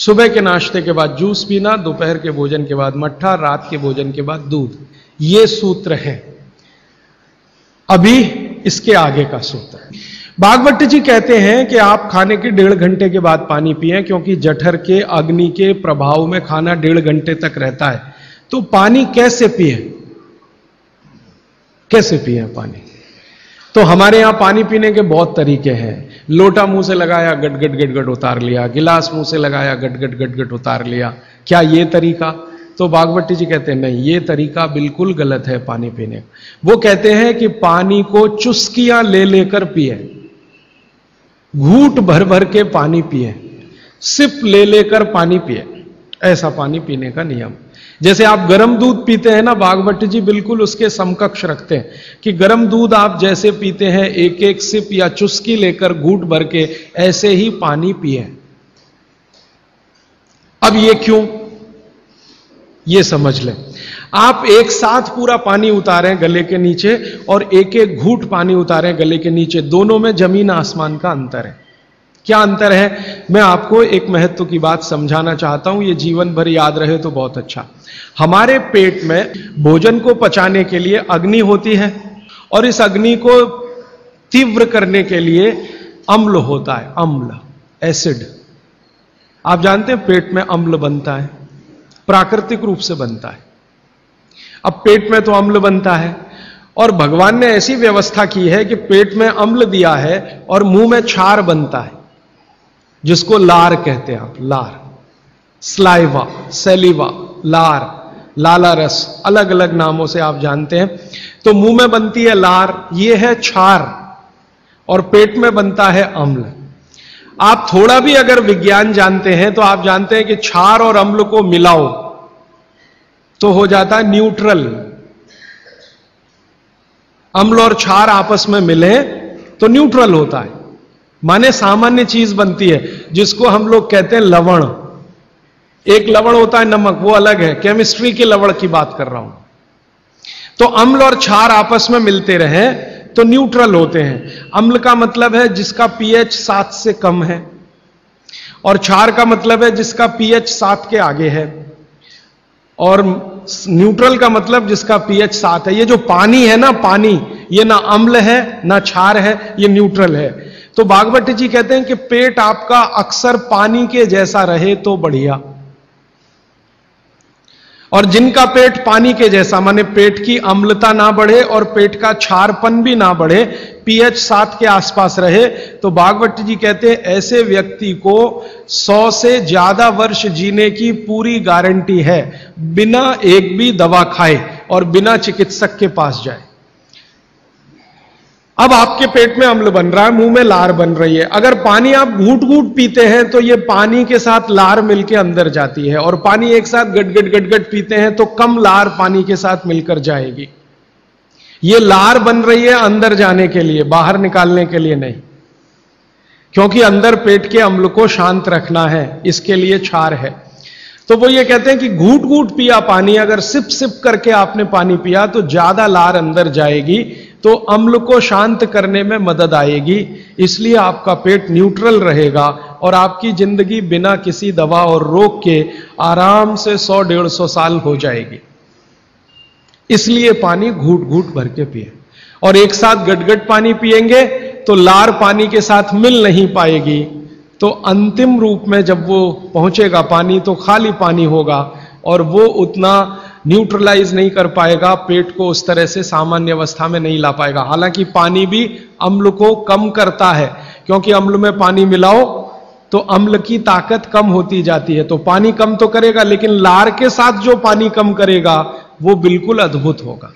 सुबह के नाश्ते के बाद जूस पीना, दोपहर के भोजन के बाद मट्ठा, रात के भोजन के बाद दूध। ये सूत्र है। अभी इसके आगे का सूत्र है। भागवत जी कहते हैं कि आप खाने के 1.5 घंटे के बाद पानी पिएं, क्योंकि जठर के अग्नि के प्रभाव में खाना 1.5 घंटे तक रहता है। तो पानी कैसे पिए, कैसे पिए पानी? तो हमारे यहां पानी पीने के बहुत तरीके हैं। लोटा मुंह से लगाया, गट गट गट गट उतार लिया। गिलास मुंह से लगाया, गट गट गट गट उतार लिया। क्या ये तरीका? तो भागवत जी कहते हैं नहीं, ये तरीका बिल्कुल गलत है पानी पीने का। वो कहते हैं कि पानी को चुस्कियां ले लेकर पिए, घूंट भर भर के पानी पिए, सिप ले लेकर पानी पिए। ऐसा पानी पीने का नियम। जैसे आप गर्म दूध पीते हैं ना, भागवत जी बिल्कुल उसके समकक्ष रखते हैं कि गर्म दूध आप जैसे पीते हैं, एक एक सिप या चुस्की लेकर घूंट भर के, ऐसे ही पानी पिए। अब ये क्यों, ये समझ लें। आप एक साथ पूरा पानी उतारें गले के नीचे और एक एक घूंट पानी उतारें गले के नीचे, दोनों में जमीन आसमान का अंतर है। क्या अंतर है? मैं आपको एक महत्व की बात समझाना चाहता हूं, ये जीवन भर याद रहे तो बहुत अच्छा। हमारे पेट में भोजन को पचाने के लिए अग्नि होती है, और इस अग्नि को तीव्र करने के लिए अम्ल होता है, अम्ल, एसिड। आप जानते हैं पेट में अम्ल बनता है, प्राकृतिक रूप से बनता है। अब पेट में तो अम्ल बनता है, और भगवान ने ऐसी व्यवस्था की है कि पेट में अम्ल दिया है और मुंह में क्षार बनता है, जिसको लार कहते हैं आप, लार, स्लाइवा, सेलिवा, लार, लाला रस, अलग अलग नामों से आप जानते हैं। तो मुंह में बनती है लार, ये है क्षार, और पेट में बनता है अम्ल। आप थोड़ा भी अगर विज्ञान जानते हैं तो आप जानते हैं कि क्षार और अम्ल को मिलाओ तो हो जाता है न्यूट्रल। अम्ल और क्षार आपस में मिले तो न्यूट्रल होता है, माने सामान्य चीज बनती है, जिसको हम लोग कहते हैं लवण। एक लवण होता है नमक, वो अलग है, केमिस्ट्री के लवण की बात कर रहा हूं। तो अम्ल और क्षार आपस में मिलते रहे तो न्यूट्रल होते हैं। अम्ल का मतलब है जिसका पीएच 7 से कम है, और क्षार का मतलब है जिसका पीएच 7 के आगे है, और न्यूट्रल का मतलब जिसका पीएच 7 है। ये जो पानी है ना, पानी, ये ना अम्ल है ना क्षार है, ये न्यूट्रल है। तो भागवत जी कहते हैं कि पेट आपका अक्सर पानी के जैसा रहे तो बढ़िया, और जिनका पेट पानी के जैसा, माने पेट की अम्लता ना बढ़े और पेट का क्षारपन भी ना बढ़े, पीएच 7 के आसपास रहे, तो भागवत जी कहते हैं ऐसे व्यक्ति को 100 से ज्यादा वर्ष जीने की पूरी गारंटी है, बिना एक भी दवा खाए और बिना चिकित्सक के पास जाए। अब आपके पेट में अम्ल बन रहा है, मुंह में लार बन रही है। अगर पानी आप घूंट घूंट पीते हैं तो ये पानी के साथ लार मिलकर अंदर जाती है, और पानी एक साथ गट गट गट गट पीते हैं तो कम लार पानी के साथ मिलकर जाएगी। ये लार बन रही है अंदर जाने के लिए, बाहर निकालने के लिए नहीं, क्योंकि अंदर पेट के अम्ल को शांत रखना है, इसके लिए क्षार है। तो वो ये कहते हैं कि घूंट घूंट पिया पानी, अगर सिप सिप करके आपने पानी पिया तो ज्यादा लार अंदर जाएगी, तो अम्ल को शांत करने में मदद आएगी। इसलिए आपका पेट न्यूट्रल रहेगा और आपकी जिंदगी बिना किसी दवा और रोग के आराम से 100-150 साल हो जाएगी। इसलिए पानी घूंट घूंट भर के पिए, और एक साथ गटगट पानी पिएंगे तो लार पानी के साथ मिल नहीं पाएगी, तो अंतिम रूप में जब वो पहुंचेगा पानी तो खाली पानी होगा, और वो उतना न्यूट्रलाइज नहीं कर पाएगा, पेट को उस तरह से सामान्य अवस्था में नहीं ला पाएगा। हालांकि पानी भी अम्ल को कम करता है, क्योंकि अम्ल में पानी मिलाओ तो अम्ल की ताकत कम होती जाती है, तो पानी कम तो करेगा, लेकिन लार के साथ जो पानी कम करेगा वो बिल्कुल अद्भुत होगा।